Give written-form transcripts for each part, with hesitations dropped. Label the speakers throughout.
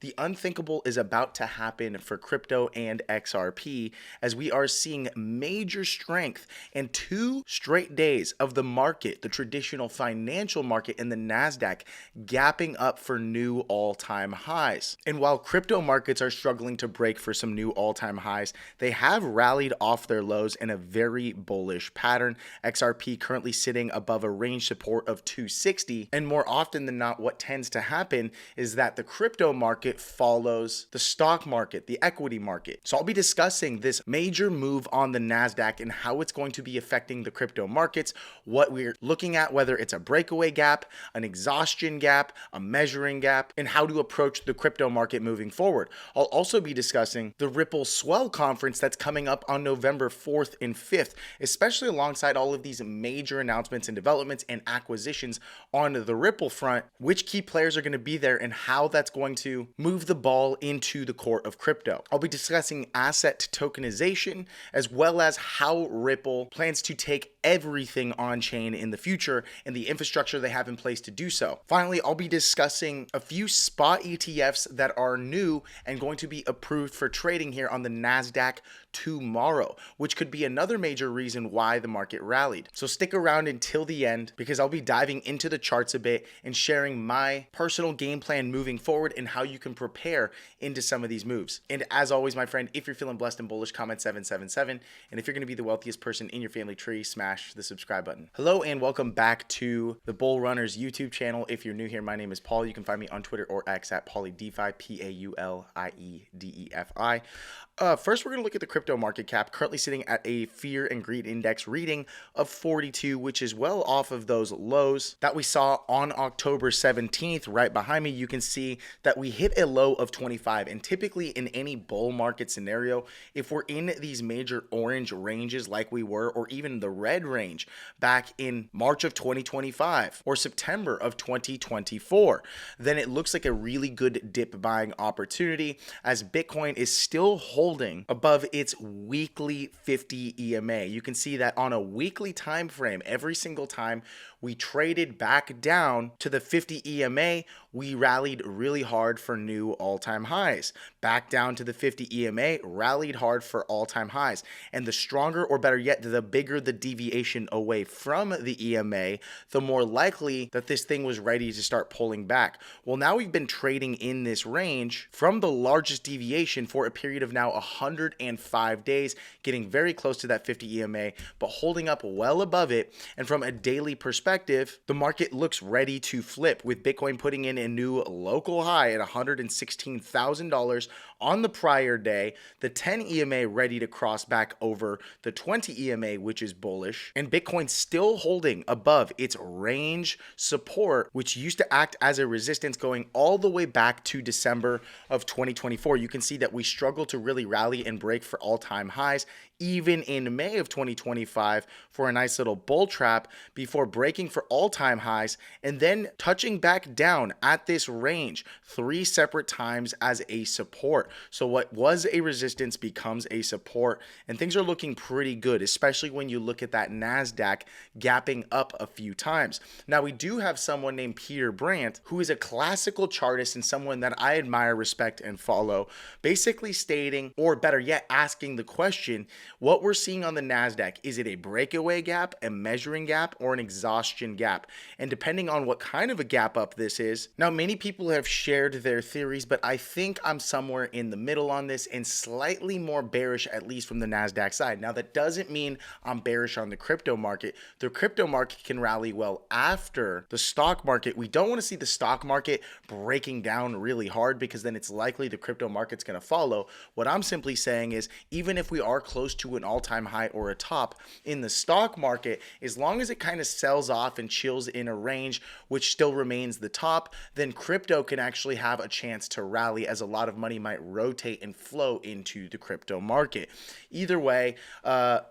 Speaker 1: The unthinkable is about to happen for crypto and XRP as we are seeing major strength and 2 straight days of the market, the traditional financial market, and the NASDAQ gapping up for new all-time highs. And while crypto markets are struggling to break for some new all-time highs, they have rallied off their lows in a very bullish pattern. XRP currently sitting above a range support of 260, and more often than not, what tends to happen is that the crypto market follows the stock market, the equity market. So I'll be discussing this major move on the NASDAQ and how it's going to be affecting the crypto markets, what we're looking at, whether it's a breakaway gap, an exhaustion gap, a measuring gap, and how to approach the crypto market moving forward. I'll also be discussing the Ripple Swell conference that's coming up on November 4th and 5th, especially alongside all of these major announcements and developments and acquisitions on the Ripple front, which key players are going to be there and how that's going to move the ball into the court of crypto. I'll be discussing asset tokenization as well as how Ripple plans to take everything on chain in the future and the infrastructure they have in place to do so. Finally, I'll be discussing a few spot ETFs that are new and going to be approved for trading here on the NASDAQ tomorrow, which could be another major reason why the market rallied. So stick around until the end because I'll be diving into the charts a bit and sharing my personal game plan moving forward and how you can prepare into some of these moves. And as always, my friend, if you're feeling blessed and bullish, comment 777. And if you're going to be the wealthiest person in your family tree, smash the subscribe button. Hello and welcome back to the Bull Runners YouTube channel. If you're new here, my name is Paul. You can find me on Twitter or X at PauliDeFi, PauliDeFi. First, we're going to look at the crypto market cap, currently sitting at a fear and greed index reading of 42, which is well off of those lows that we saw on October 17th. Right behind me, you can see that we hit a low of 25. And typically in any bull market scenario, if we're in these major orange ranges like we were, or even the red range back in March of 2025 or September of 2024, then it looks like a really good dip buying opportunity as Bitcoin is still holding above its weekly 50 EMA. You can see that on a weekly time frame, every single time we traded back down to the 50 EMA, we rallied really hard for new all-time highs. Back down to the 50 EMA, rallied hard for all-time highs. And the stronger, or better yet, the bigger the deviation away from the EMA, the more likely that this thing was ready to start pulling back. Well, now we've been trading in this range from the largest deviation for a period of now 105 days, getting very close to that 50 EMA, but holding up well above it. And from a daily perspective, the market looks ready to flip, with Bitcoin putting in a new local high at $116,000 on the prior day, the 10 EMA ready to cross back over the 20 EMA, which is bullish, and Bitcoin still holding above its range support, which used to act as a resistance going all the way back to December of 2024. You can see that we struggle to really rally and break for all-time highs, even in May of 2025 for a nice little bull trap before breaking for all-time highs and then touching back down at this range 3 separate times as a support. So what was a resistance becomes a support, and things are looking pretty good, especially when you look at that NASDAQ gapping up a few times. Now, we do have someone named Peter Brandt, who is a classical chartist and someone that I admire, respect, and follow, basically stating, or better yet, asking the question, what we're seeing on the NASDAQ, is it a breakaway gap, a measuring gap, or an exhaustion gap? And depending on what kind of a gap up this is, now many people have shared their theories, but I think I'm somewhere in the middle on this and slightly more bearish, at least from the NASDAQ side. Now, that doesn't mean I'm bearish on the crypto market. The crypto market can rally well after the stock market. We don't want to see the stock market breaking down really hard because then it's likely the crypto market's going to follow. What I'm simply saying is, even if we are close to an all-time high or a top in the stock market, as long as it kind of sells off and chills in a range which still remains the top, then crypto can actually have a chance to rally as a lot of money might rotate and flow into the crypto market. Either way,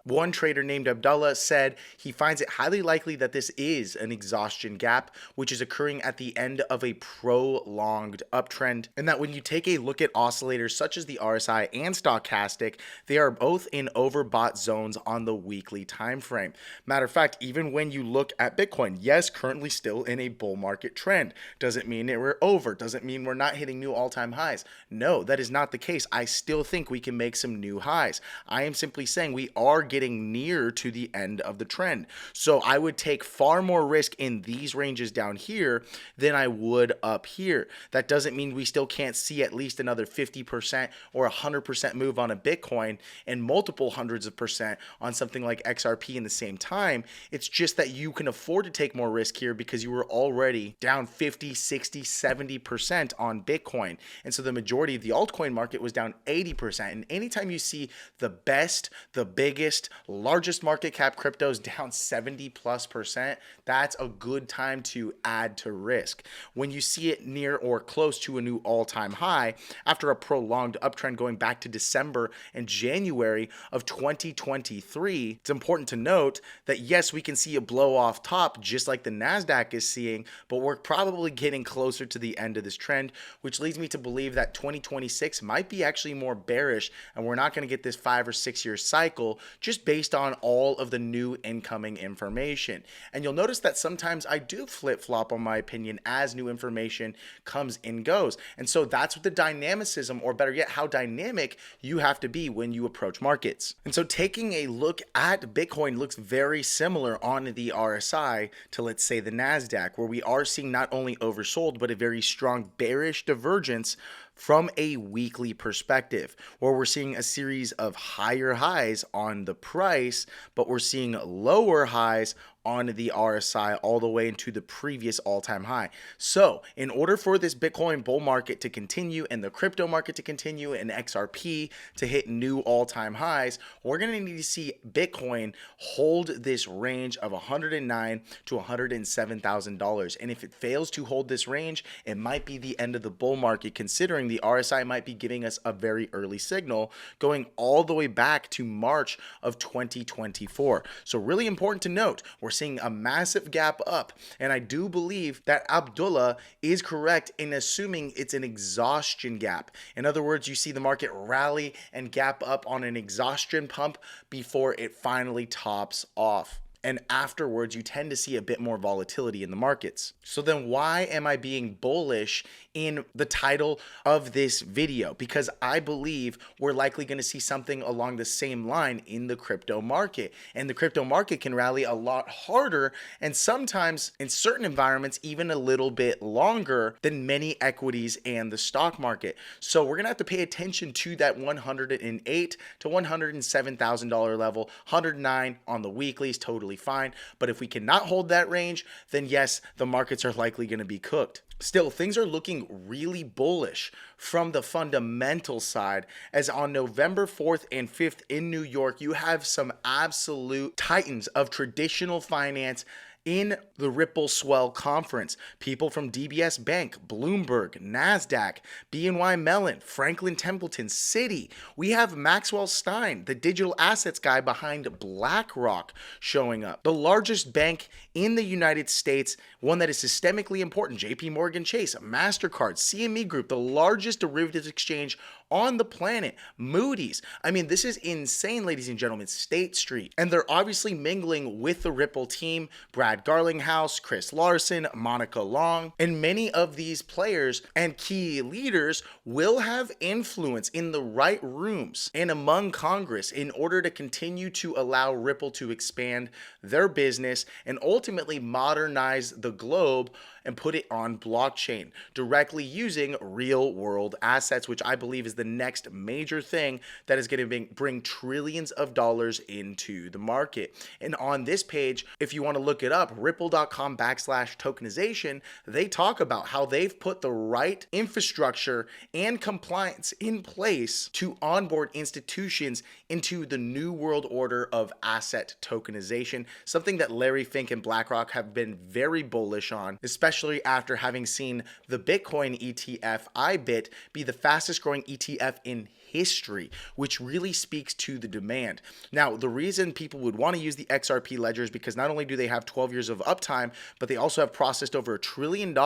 Speaker 1: one trader named Abdullah said he finds it highly likely that this is an exhaustion gap, which is occurring at the end of a prolonged uptrend, and that when you take a look at oscillators such as the RSI and stochastic, they are both in overbought zones on the weekly time frame. Matter of fact, even when you look at Bitcoin, yes, currently still in a bull market trend, doesn't mean mean we're over. Doesn't mean we're not hitting new all-time highs. No, that is not the case. I still think we can make some new highs. I am simply saying we are getting near to the end of the trend. So I would take far more risk in these ranges down here than I would up here. That doesn't mean we still can't see at least another 50% or 100% move on a Bitcoin and multiple hundreds of percent on something like XRP in the same time. It's just that you can afford to take more risk here because you were already down 50, 60, 70% on Bitcoin. And so the majority of the altcoin market was down 80%. And anytime you see the best, the biggest, largest market cap cryptos down 70+%, that's a good time to add to risk. When you see it near or close to a new all-time high after a prolonged uptrend going back to December and January of 2023, it's important to note that yes, we can see a blow off top just like the NASDAQ is seeing, but we're probably getting closer to the end of this trend, which leads me to believe that 2026 might be actually more bearish and we're not going to get this 5 or 6 year cycle just based on all of the new incoming information. And you'll notice that sometimes I do flip-flop on my opinion as new information comes and goes. And so that's what the dynamicism, or better yet, how dynamic you have to be when you approach markets. And so taking a look at Bitcoin looks very similar on the RSI to, let's say, the NASDAQ, where we are seeing not only oversold, but a very strong bearish divergence from a weekly perspective, where we're seeing a series of higher highs on the price, but we're seeing lower highs on the RSI all the way into the previous all-time high. So in order for this Bitcoin bull market to continue and the crypto market to continue and XRP to hit new all-time highs, we're going to need to see Bitcoin hold this range of $109,000 to $107,000. And if it fails to hold this range, it might be the end of the bull market, considering the RSI might be giving us a very early signal going all the way back to March of 2024. So really important to note, we're seeing a massive gap up, and I do believe that Abdullah is correct in assuming it's an exhaustion gap. In other words, you see the market rally and gap up on an exhaustion pump before it finally tops off. And afterwards, you tend to see a bit more volatility in the markets. So then why am I being bullish in the title of this video? Because I believe we're likely going to see something along the same line in the crypto market. And the crypto market can rally a lot harder and sometimes in certain environments even a little bit longer than many equities and the stock market. So we're going to have to pay attention to that $108,000 to $107,000 level. 109 on the weeklies, totally fine. But if we cannot hold that range, then yes, the markets are likely going to be cooked. Still, things are looking really bullish from the fundamental side, as on November 4th and 5th in New York, you have some absolute titans of traditional finance in the Ripple Swell conference. People from DBS Bank, Bloomberg, NASDAQ, BNY Mellon, Franklin Templeton, Citi. We have Maxwell Stein, the digital assets guy behind BlackRock, showing up. The largest bank in the United States, one that is systemically important, JP Morgan Chase, MasterCard, CME Group, the largest derivatives exchange on the planet, Moody's. I mean, this is insane, ladies and gentlemen. State Street. And they're obviously mingling with the Ripple team, Brad Garlinghouse, Chris Larson, Monica Long, and many of these players and key leaders will have influence in the right rooms and among Congress in order to continue to allow Ripple to expand their business and ultimately modernize the globe and put it on blockchain, directly using real world assets, which I believe is the next major thing that is going to bring trillions of dollars into the market. And on this page, if you want to look it up, ripple.com/tokenization, they talk about how they've put the right infrastructure and compliance in place to onboard institutions into the new world order of asset tokenization, something that Larry Fink and BlackRock have been very bullish on, especially after having seen the Bitcoin ETF IBIT be the fastest growing ETF in history, which really speaks to the demand. Now, the reason people would want to use the XRP ledger is because not only do they have 12 years of uptime, but they also have processed over $1 trillion,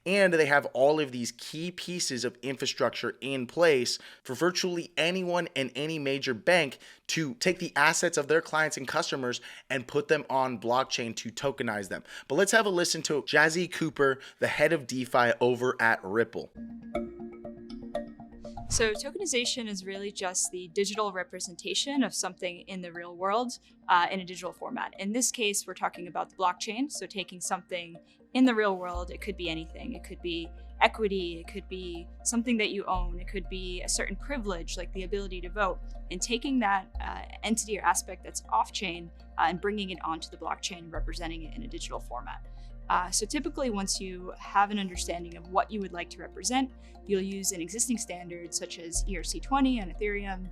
Speaker 1: and they have all of these key pieces of infrastructure in place for virtually anyone and any major bank to take the assets of their clients and customers and put them on blockchain to tokenize them. But let's have a listen to Jazzy Cooper, the head of DeFi over at Ripple.
Speaker 2: So tokenization is really just the digital representation of something in the real world in a digital format. In this case, we're talking about the blockchain. So taking something in the real world, it could be anything. It could be equity, it could be something that you own, it could be a certain privilege like the ability to vote, and taking that entity or aspect that's off-chain and bringing it onto the blockchain, representing it in a digital format. So typically, once you have an understanding of what you would like to represent, you'll use an existing standard such as ERC20 on Ethereum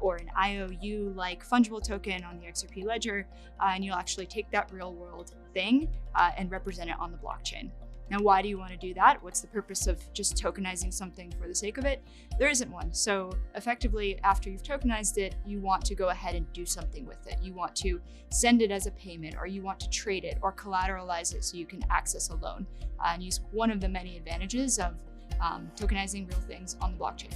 Speaker 2: or an IOU like fungible token on the XRP ledger, and you'll actually take that real world thing and represent it on the blockchain. Now, why do you want to do that? What's the purpose of just tokenizing something for the sake of it? There isn't one. So effectively, after you've tokenized it, you want to go ahead and do something with it. You want to send it as a payment, or you want to trade it or collateralize it so you can access a loan and use one of the many advantages of tokenizing real things on the blockchain.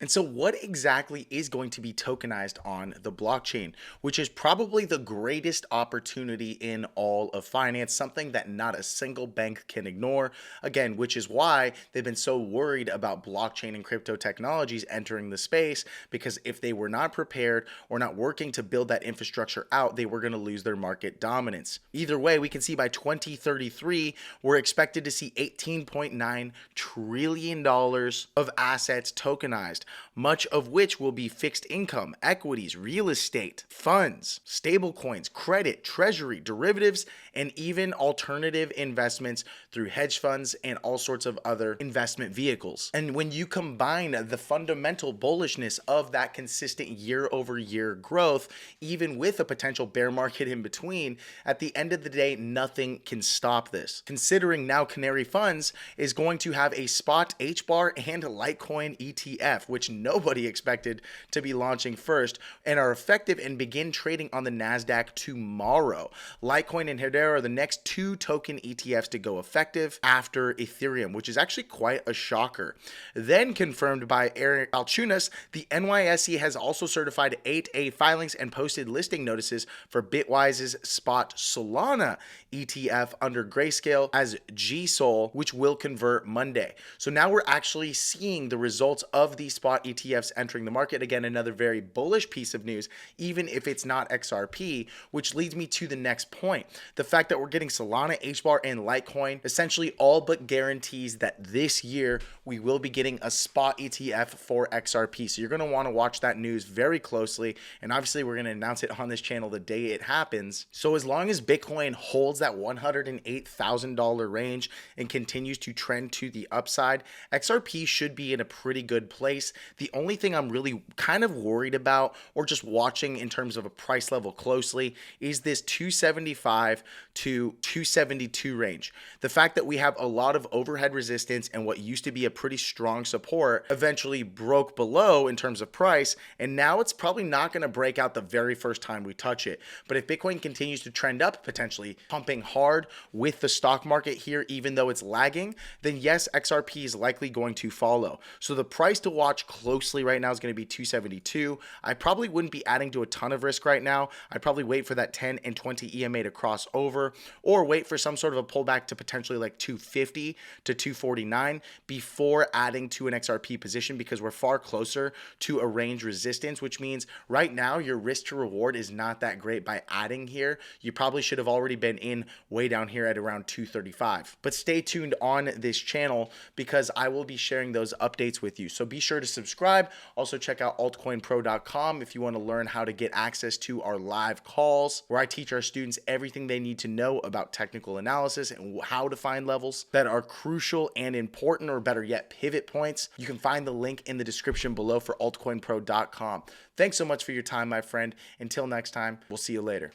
Speaker 1: And so what exactly is going to be tokenized on the blockchain, which is probably the greatest opportunity in all of finance, something that not a single bank can ignore, again, which is why they've been so worried about blockchain and crypto technologies entering the space, because if they were not prepared or not working to build that infrastructure out, they were going to lose their market dominance. Either way, we can see by 2033, we're expected to see $18.9 trillion of assets tokenized, much of which will be fixed income, equities, real estate, funds, stablecoins, credit, treasury, derivatives, and even alternative investments through hedge funds and all sorts of other investment vehicles. And when you combine the fundamental bullishness of that consistent year-over-year growth, even with a potential bear market in between, at the end of the day, nothing can stop this. Considering now Canary Funds is going to have a spot HBAR and Litecoin ETF, which nobody expected to be launching first, and are effective and begin trading on the NASDAQ tomorrow. Litecoin and Hedera are the next two token ETFs to go effective after Ethereum, which is actually quite a shocker. Then confirmed by Eric Alchunas, the NYSE has also certified 8A filings and posted listing notices for Bitwise's spot Solana ETF under Grayscale as GSOL, which will convert Monday. So now we're actually seeing the results of these spot ETFs entering the market. Again, another very bullish piece of news, even if it's not XRP, which leads me to the next point. The fact that we're getting Solana, HBAR, and Litecoin essentially all but guarantees that this year we will be getting a spot ETF for XRP. So you're going to want to watch that news very closely. And obviously, we're going to announce it on this channel the day it happens. So as long as Bitcoin holds that $108,000 range and continues to trend to the upside, XRP should be in a pretty good place. The only thing I'm really kind of worried about, or just watching in terms of a price level closely, is this 275 to 272 range. The fact that we have a lot of overhead resistance and what used to be a pretty strong support eventually broke below in terms of price, and now it's probably not going to break out the very first time we touch it. But if Bitcoin continues to trend up, potentially pumping hard with the stock market here, even though it's lagging, then yes, XRP is likely going to follow. So the price to watch closely right now is going to be 272. I probably wouldn't be adding to a ton of risk right now. I'd probably wait for that 10 and 20 EMA to cross over, or wait for some sort of a pullback to potentially like 250 to 249 before adding to an XRP position, because we're far closer to a range resistance, which means right now your risk to reward is not that great by adding here. You probably should have already been in way down here at around 235. But stay tuned on this channel because I will be sharing those updates with you. So be sure to subscribe. Also check out altcoinpro.com if you want to learn how to get access to our live calls, where I teach our students everything they need to know about technical analysis and how to find levels that are crucial and important, or better yet, pivot points. You can find the link in the description below for altcoinpro.com. Thanks so much for your time, my friend. Until next time, we'll see you later.